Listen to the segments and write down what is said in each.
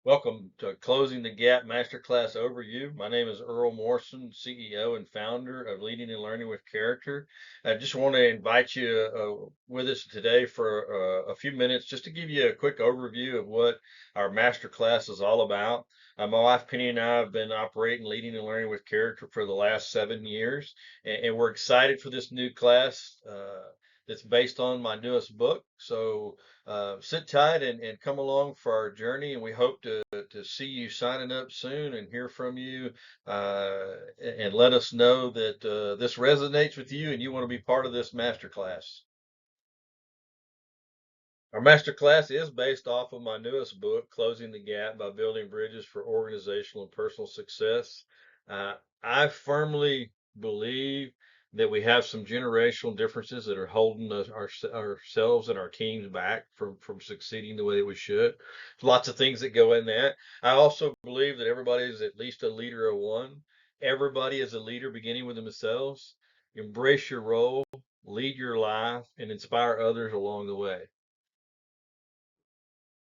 Welcome to Closing the Gap Masterclass Overview. My name is Earl Morrison, CEO and founder of Leading and Learning with Character. I just want to invite you with us today for a few minutes just to give you a quick overview of what our masterclass is all about. My wife Penny and I have been operating Leading and Learning with Character for the last 7 years, and we're excited for this new class that's based on my newest book. So sit tight and come along for our journey. And we hope to see you signing up soon and hear from you and let us know that this resonates with you and you want to be part of this masterclass. Our masterclass is based off of my newest book, Closing the Gap by Building Bridges for Organizational and Personal Success. I firmly believe that we have some generational differences that are holding ourselves and our teams back from succeeding the way that we should. Lots of things that go in that. I also believe that everybody is at least a leader of one. Everybody is a leader beginning with themselves. Embrace your role, lead your life, and inspire others along the way.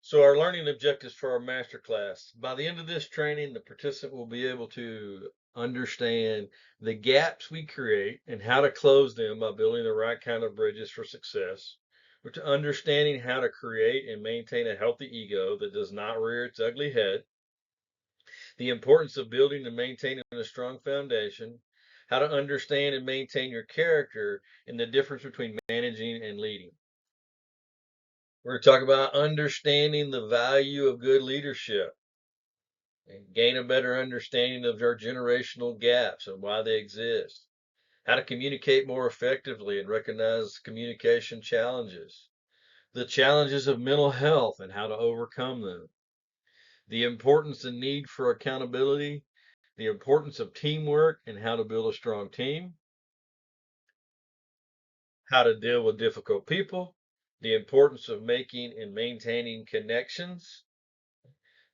So our learning objectives for our master class. By the end of this training, the participant will be able to understand the gaps we create and how to close them by building the right kind of bridges for success. We're to understanding how to create and maintain a healthy ego that does not rear its ugly head, the importance of building and maintaining a strong foundation, how to understand and maintain your character, and the difference between managing and leading. We're going to talk about understanding the value of good leadership and gain a better understanding of our generational gaps and why they exist, how to communicate more effectively and recognize communication challenges, the challenges of mental health and how to overcome them, the importance and need for accountability, the importance of teamwork and how to build a strong team, how to deal with difficult people, the importance of making and maintaining connections,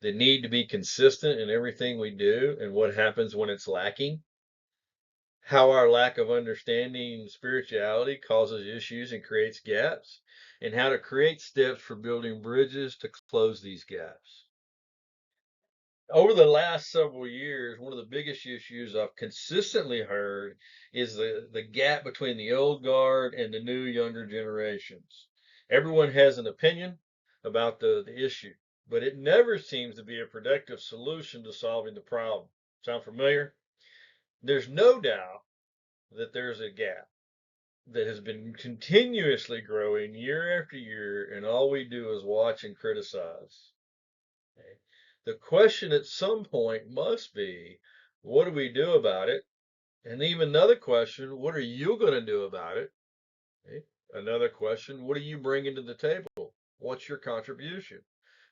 the need to be consistent in everything we do and what happens when it's lacking, how our lack of understanding spirituality causes issues and creates gaps, and how to create steps for building bridges to close these gaps. Over the last several years, one of the biggest issues I've consistently heard is the gap between the old guard and the new younger generations. Everyone has an opinion about the issue, but it never seems to be a productive solution to solving the problem. Sound familiar? There's no doubt that there's a gap that has been continuously growing year after year, and all we do is watch and criticize. Okay. The question at some point must be, what do we do about it? And even another question, what are you going to do about it? Okay. Another question, what are you bringing to the table? What's your contribution?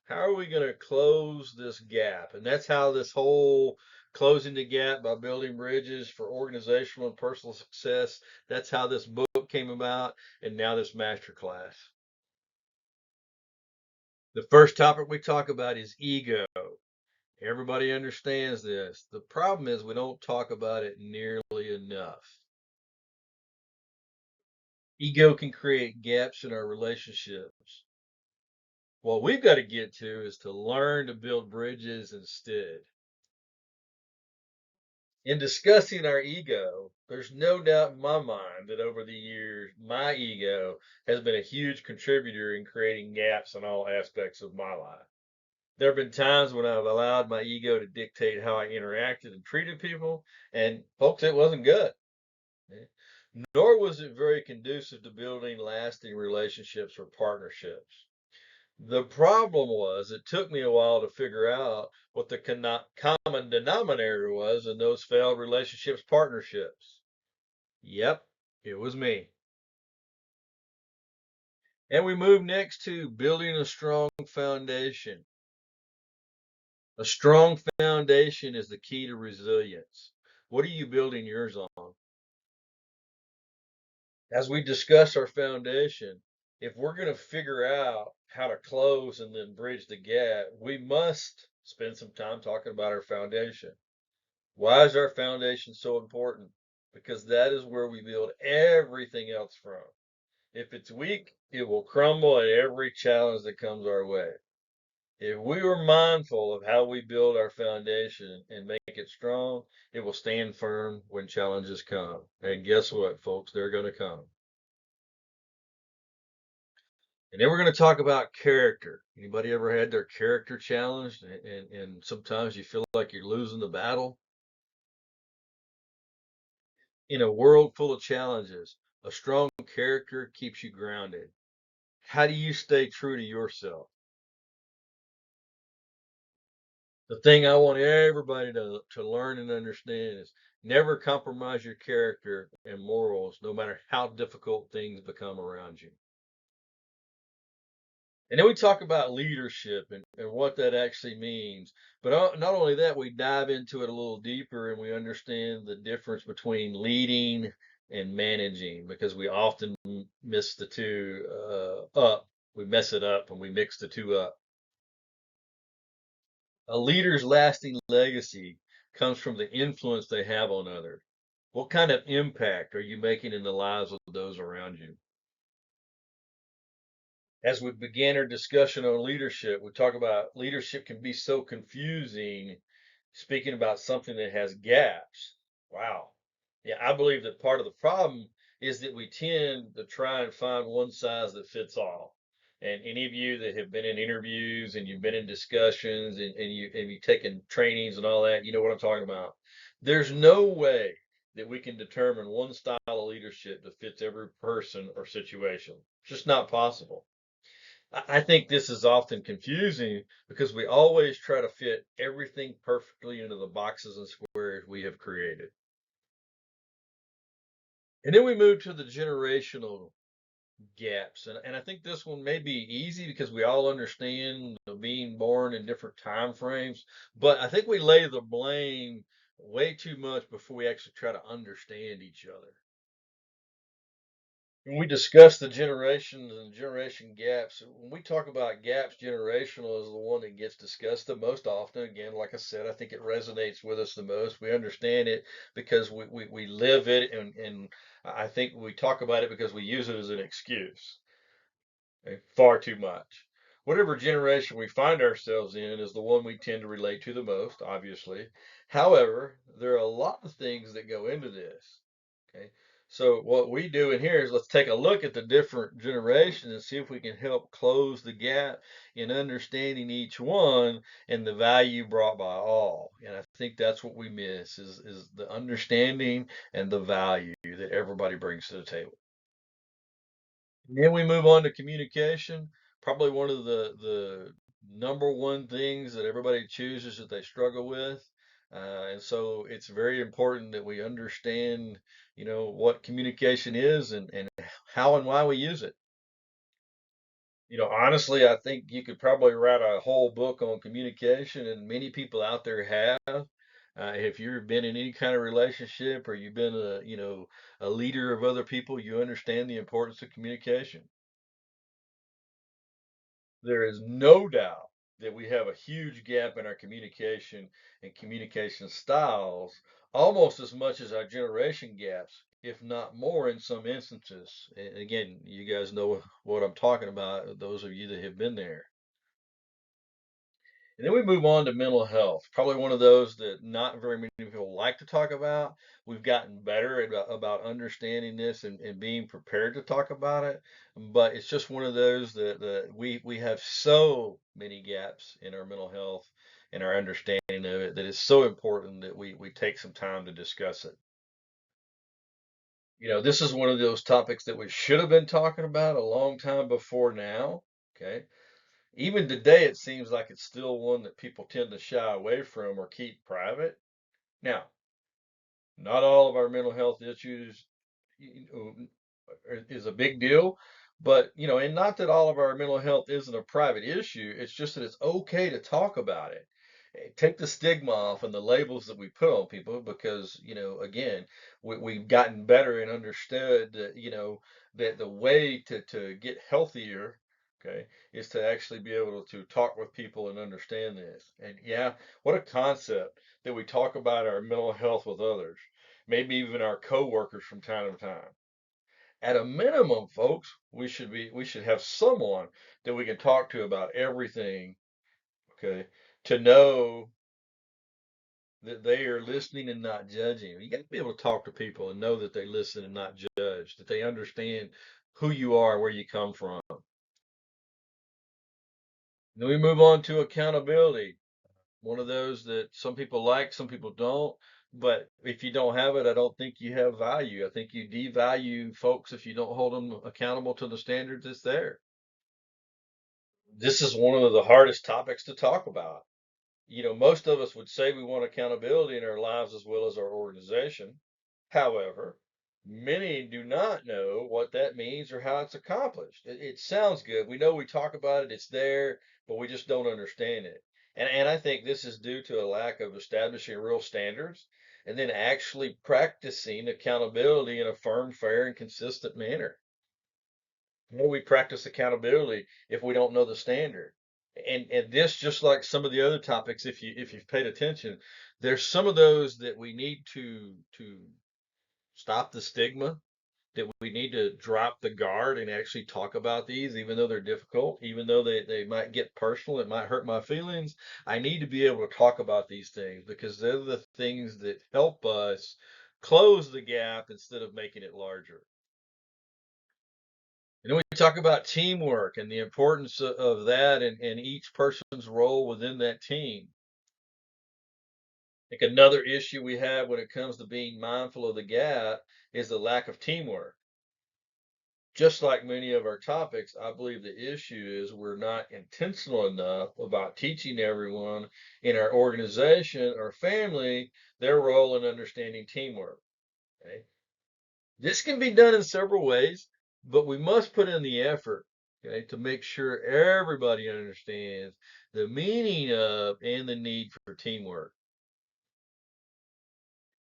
How are we going to close this gap? And that's how this whole closing the gap by building bridges for organizational and personal success, that's how this book came about and now this master class. The first topic we talk about is ego. Everybody understands this. The problem is we don't talk about it nearly enough. Ego can create gaps in our relationships. What we've got to get to is to learn to build bridges instead. In discussing our ego, there's no doubt in my mind that over the years, my ego has been a huge contributor in creating gaps in all aspects of my life. There have been times when I've allowed my ego to dictate how I interacted and treated people, and folks, it wasn't good. Nor was it very conducive to building lasting relationships or partnerships. The problem was it took me a while to figure out what the common denominator was in those failed relationships, partnerships. Yep, it was me. And we move next to building a strong foundation. A strong foundation is the key to resilience. What are you building yours on? As we discuss our foundation, if we're going to figure out how to close and then bridge the gap, we must spend some time talking about our foundation. Why is our foundation so important? Because that is where we build everything else from. If it's weak, it will crumble at every challenge that comes our way. If we are mindful of how we build our foundation and make it strong, it will stand firm when challenges come. And guess what, folks? They're going to come. And then we're going to talk about character. Anybody ever had their character challenged and sometimes you feel like you're losing the battle? In a world full of challenges, a strong character keeps you grounded. How do you stay true to yourself? The thing I want everybody to learn and understand is never compromise your character and morals, no matter how difficult things become around you. And then we talk about leadership and what that actually means. But not only that, we dive into it a little deeper and we understand the difference between leading and managing because we often miss the two up. We mess it up and we mix the two up. A leader's lasting legacy comes from the influence they have on others. What kind of impact are you making in the lives of those around you? As we began our discussion on leadership, we talk about leadership can be so confusing, speaking about something that has gaps. Wow. Yeah, I believe that part of the problem is that we tend to try and find one size that fits all. And any of you that have been in interviews and you've been in discussions and you've taken trainings and all that, you know what I'm talking about. There's no way that we can determine one style of leadership that fits every person or situation. It's just not possible. I think this is often confusing because we always try to fit everything perfectly into the boxes and squares we have created. And then we move to the generational gaps. And I think this one may be easy because we all understand being born in different time frames. But I think we lay the blame way too much before we actually try to understand each other. When we discuss the generations and generation gaps, when we talk about gaps, generational is the one that gets discussed the most often. Again, like I said, I think it resonates with us the most. We understand it because we live it, and I think we talk about it because we use it as an excuse far too much. Whatever generation we find ourselves in is the one we tend to relate to the most, obviously. However, there are a lot of things that go into this. Okay. So what we do in here is let's take a look at the different generations and see if we can help close the gap in understanding each one and the value brought by all. And I think that's what we miss is the understanding and the value that everybody brings to the table. And then we move on to communication. Probably one of the number one things that everybody chooses that they struggle with. And so it's very important that we understand, what communication is and how and why we use it. Honestly, I think you could probably write a whole book on communication, and many people out there have. If you've been in any kind of relationship or you've been a leader of other people, you understand the importance of communication. There is no doubt that we have a huge gap in our communication and communication styles, almost as much as our generation gaps, if not more in some instances. And again, you guys know what I'm talking about, those of you that have been there. And then we move on to mental health, probably one of those that not very many people like to talk about. We've gotten better about understanding this and being prepared to talk about it, but it's just one of those that we have so many gaps in our mental health and our understanding of it that it's so important that we take some time to discuss it. This is one of those topics that we should have been talking about a long time before now. Okay. Even today, it seems like it's still one that people tend to shy away from or keep private. Now, not all of our mental health issues is a big deal, but and not that all of our mental health isn't a private issue. It's just that it's okay to talk about it. Take the stigma off and the labels that we put on people because again, we've gotten better and understood that that the way to get healthier, okay, is to actually be able to talk with people and understand this. And yeah, what a concept that we talk about our mental health with others, maybe even our coworkers from time to time. At a minimum, folks, we should have someone that we can talk to about everything okay, to know that they are listening and not judging. You got to be able to talk to people and know that they listen and not judge, that they understand who you are, where you come from. Then we move on to accountability. One of those that some people like, some people don't. But if you don't have it, I don't think you have value. I think you devalue folks if you don't hold them accountable to the standards that's there. This is one of the hardest topics to talk about. Most of us would say we want accountability in our lives as well as our organization. However, many do not know what that means or how it's accomplished. It sounds good. We know we talk about it, it's there, but we just don't understand it. And I think this is due to a lack of establishing real standards and then actually practicing accountability in a firm, fair, and consistent manner. How do we practice accountability if we don't know the standard? And this, just like some of the other topics, if you've paid attention, there's some of those that we need to stop the stigma, that we need to drop the guard and actually talk about these, even though they're difficult, even though they might get personal, it might hurt my feelings. I need to be able to talk about these things because they're the things that help us close the gap instead of making it larger. We talk about teamwork and the importance of that and each person's role within that team. I think another issue we have when it comes to being mindful of the gap is the lack of teamwork. Just like many of our topics, I believe the issue is we're not intentional enough about teaching everyone in our organization or family their role in understanding teamwork. Okay? This can be done in several ways, but we must put in the effort, okay, to make sure everybody understands the meaning of and the need for teamwork.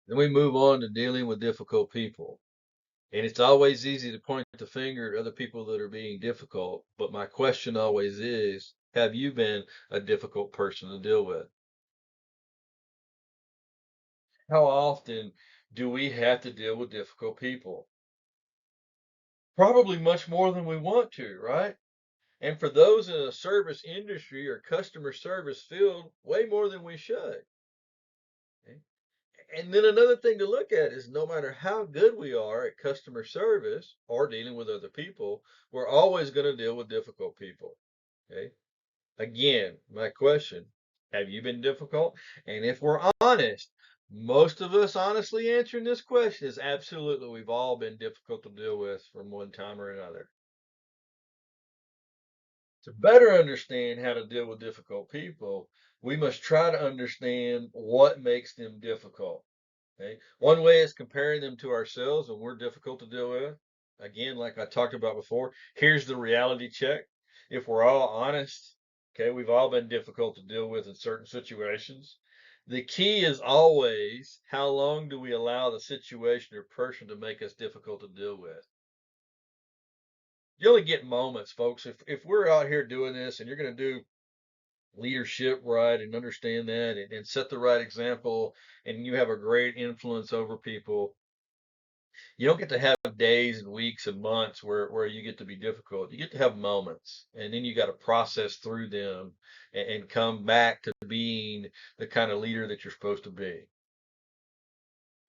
Then we move on to dealing with difficult people. And it's always easy to point the finger at other people that are being difficult. But my question always is, have you been a difficult person to deal with? How often do we have to deal with difficult people? Probably much more than we want to, right? And for those in a service industry or customer service field, way more than we should. Okay? And then another thing to look at is no matter how good we are at customer service or dealing with other people, we're always going to deal with difficult people. Okay. Again, my question, have you been difficult? And if we're honest, most of us honestly answering this question is absolutely, we've all been difficult to deal with from one time or another. To better understand how to deal with difficult people, we must try to understand what makes them difficult. Okay. One way is comparing them to ourselves when we're difficult to deal with. Again, like I talked about before, here's the reality check. If we're all honest, okay, we've all been difficult to deal with in certain situations. The key is always how long do we allow the situation or person to make us difficult to deal with? You only get moments, folks. If we're out here doing this and you're going to do leadership right and understand that and set the right example and you have a great influence over people, you don't get to have days and weeks and months where you get to be difficult. You get to have moments, and then you got to process through them and come back to being the kind of leader that you're supposed to be.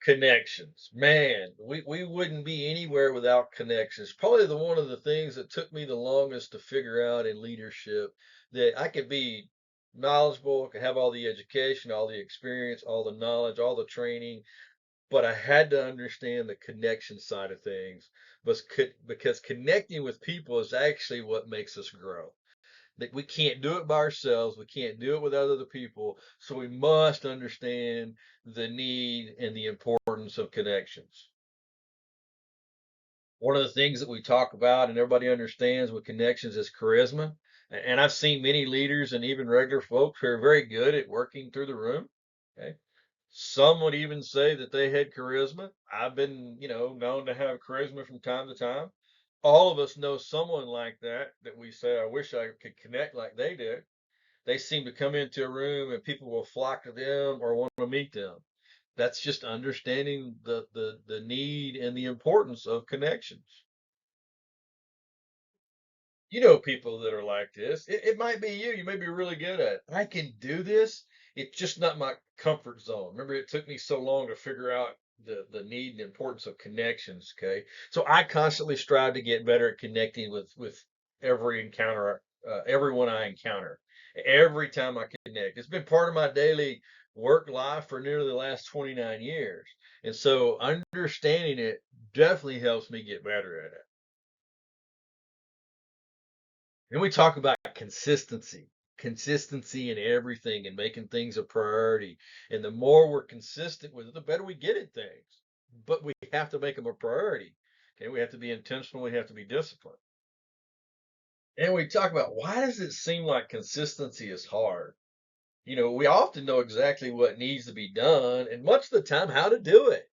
Connections, man, we wouldn't be anywhere without connections. Probably the one of the things that took me the longest to figure out in leadership, that I could be knowledgeable, I could have all the education, all the experience, all the knowledge, all the training, but I had to understand the connection side of things, because connecting with people is actually what makes us grow. That we can't do it by ourselves, we can't do it without other people, so we must understand the need and the importance of connections. One of the things that we talk about and everybody understands with connections is charisma. And I've seen many leaders and even regular folks who are very good at working through the room. Okay. Some would even say that they had charisma. I've been, known to have charisma from time to time. All of us know someone like that that we say, I wish I could connect like they did. They seem to come into a room and people will flock to them or want to meet them. That's just understanding the need and the importance of connections. You know people that are like this. It might be you. You may be really good at it. I can do this. It's just not my comfort zone. Remember, it took me so long to figure out the need and importance of connections. Okay, so I constantly strive to get better at connecting with every encounter, everyone I encounter. Every time I connect, it's been part of my daily work life for nearly the last 29 years, and so understanding it definitely helps me get better at it. And we talk about consistency in everything and making things a priority. And the more we're consistent with it, the better we get at things. But we have to make them a priority. Okay, we have to be intentional. We have to be disciplined. And we talk about why does it seem like consistency is hard? We often know exactly what needs to be done and much of the time how to do it.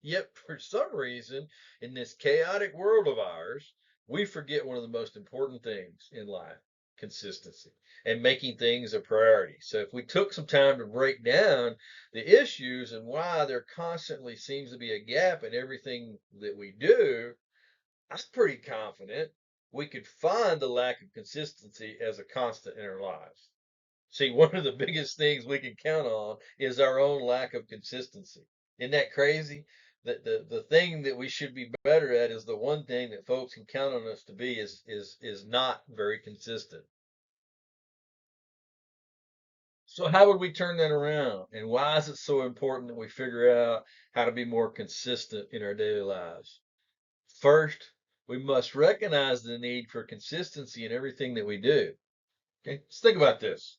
Yet, for some reason, in this chaotic world of ours, we forget one of the most important things in life: consistency and making things a priority. So, if we took some time to break down the issues and why there constantly seems to be a gap in everything that we do, I'm pretty confident we could find the lack of consistency as a constant in our lives. See, one of the biggest things we can count on is our own lack of consistency. Isn't that crazy? The thing that we should be better at is the one thing that folks can count on us to be is not very consistent. So how would we turn that around? And why is it so important that we figure out how to be more consistent in our daily lives? First, we must recognize the need for consistency in everything that we do. Okay, let's think about this.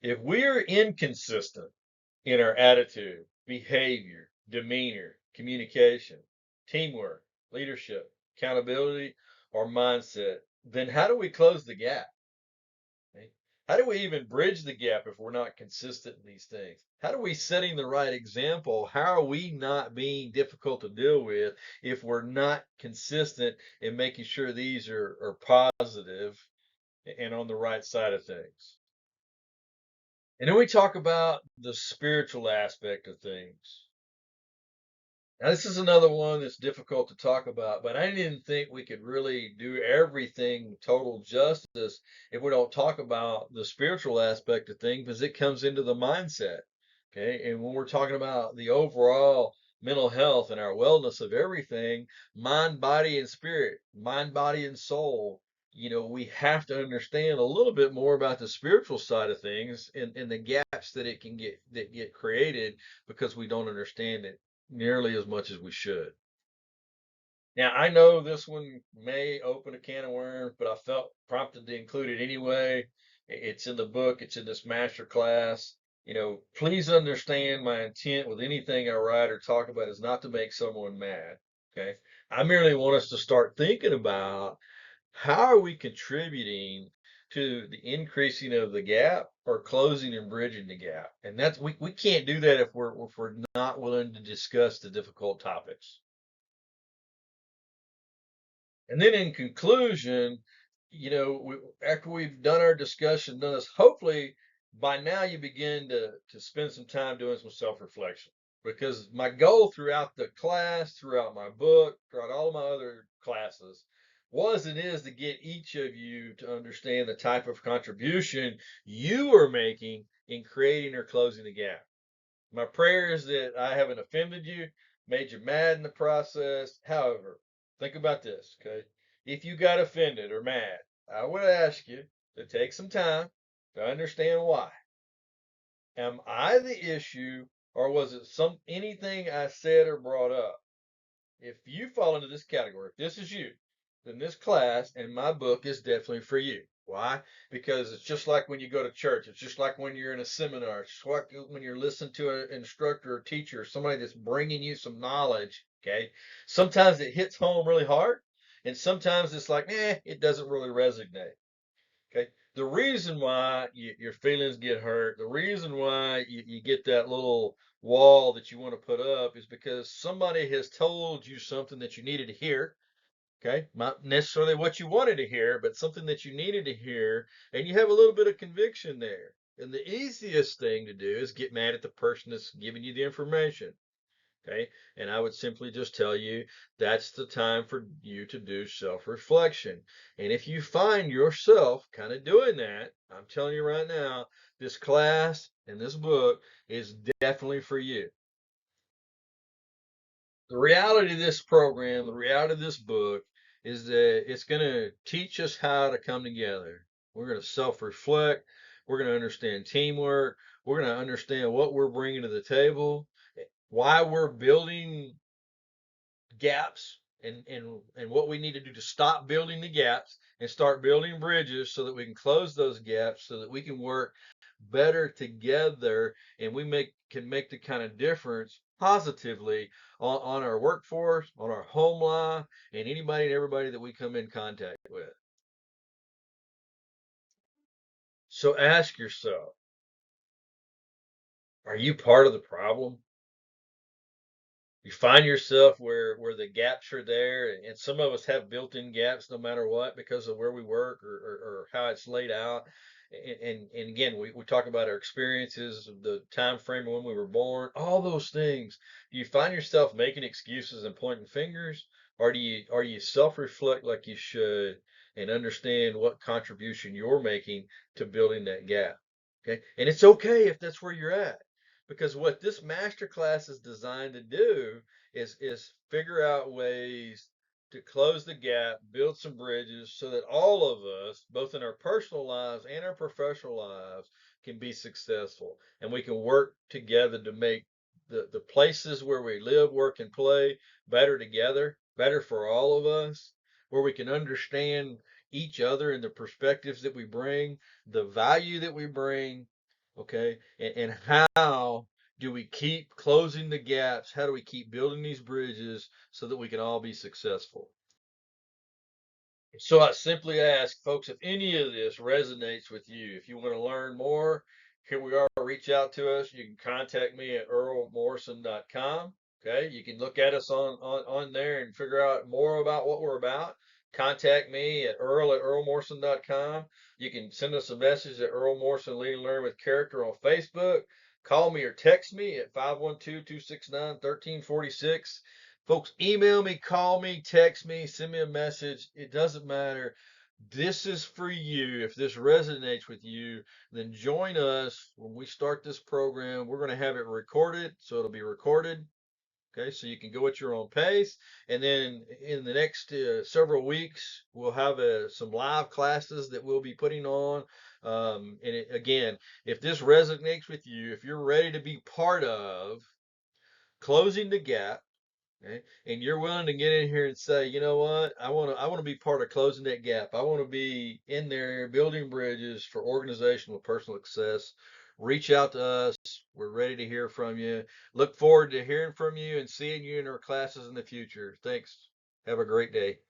If we're inconsistent in our attitude, behavior, demeanor, communication, teamwork, leadership, accountability, or mindset, then how do we close the gap? Okay? How do we even bridge the gap if we're not consistent in these things? How do we setting the right example? How are we not being difficult to deal with if we're not consistent in making sure these are positive and on the right side of things? And then we talk about the spiritual aspect of things. Now, this is another one that's difficult to talk about, but I didn't think we could really do everything total justice if we don't talk about the spiritual aspect of things because it comes into the mindset. Okay. And when we're talking about the overall mental health and our wellness of everything, mind, body, and spirit, mind, body, and soul, we have to understand a little bit more about the spiritual side of things and the gaps that get created because we don't understand it nearly as much as we should. Now, I know this one may open a can of worms, but I felt prompted to include it anyway. It's in the book, it's in this master class. Please understand my intent with anything I write or talk about is not to make someone mad. Okay. I merely want us to start thinking about how are we contributing to the increasing of the gap or closing and bridging the gap? And that's we can't do that if we're not willing to discuss the difficult topics. And then in conclusion, after we've done our discussion, done this, hopefully by now you begin to spend some time doing some self-reflection. Because my goal throughout the class, throughout my book, throughout all of my other classes, was and is to get each of you to understand the type of contribution you are making in creating or closing the gap. My prayer is that I haven't offended you, made you mad in the process. However, think about this, okay? If you got offended or mad, I would ask you to take some time to understand why. Am I the issue or was it anything I said or brought up? If you fall into this category, if this is you, then this class and my book is definitely for you. Why? Because it's just like when you go to church. It's just like when you're in a seminar. It's just like when you're listening to an instructor or teacher, somebody that's bringing you some knowledge. Okay. Sometimes it hits home really hard, and sometimes it's like, it doesn't really resonate. Okay. The reason why your feelings get hurt, the reason why you get that little wall that you want to put up is because somebody has told you something that you needed to hear. Okay. Not necessarily what you wanted to hear, but something that you needed to hear. And you have a little bit of conviction there. And the easiest thing to do is get mad at the person that's giving you the information. Okay. And I would simply just tell you that's the time for you to do self-reflection. And if you find yourself kind of doing that, I'm telling you right now, this class and this book is definitely for you. The reality of this program, the reality of this book is that it's going to teach us how to come together. We're going to self-reflect. We're going to understand teamwork. We're going to understand what we're bringing to the table, why we're building gaps, and what we need to do to stop building the gaps and start building bridges so that we can close those gaps so that we can work better together and we can make the kind of difference positively on our workforce, on our home life, and anybody and everybody that we come in contact with. So ask yourself, are you part of the problem? You find yourself where the gaps are there, and some of us have built-in gaps no matter what because of where we work or how it's laid out. And again, we talk about our experiences, the time frame when we were born, all those things. Do you find yourself making excuses and pointing fingers, or do you self-reflect like you should and understand what contribution you're making to building that gap? Okay, and it's okay if that's where you're at, because what this master class is designed to do is figure out ways to close the gap, build some bridges so that all of us, both in our personal lives and our professional lives, can be successful and we can work together to make the places where we live, work, and play better together, better for all of us, where we can understand each other and the perspectives that we bring, the value that we bring, okay, and how do we keep closing the gaps? How do we keep building these bridges so that we can all be successful? So I simply ask folks if any of this resonates with you. If you want to learn more, here we are. Reach out to us. You can contact me at earlmorrison.com. Okay. You can look at us on there and figure out more about what we're about. Contact me at earl@earlmorrison.com. You can send us a message at Earl Morrison Lead and Learn with Character on Facebook. Call me or text me at 512-269-1346. Folks, email me, call me, text me, send me a message. It doesn't matter. This is for you. If this resonates with you, then join us when we start this program. We're going to have it recorded, so it'll be recorded. Okay, so you can go at your own pace. And then in the next several weeks, we'll have some live classes that we'll be putting on. Again, if this resonates with you, if you're ready to be part of closing the gap, okay, and you're willing to get in here and say, you know what, I want to be part of closing that gap. I want to be in there building bridges for organizational personal success. Reach out to us. We're ready to hear from you. Look forward to hearing from you and seeing you in our classes in the future. Thanks. Have a great day.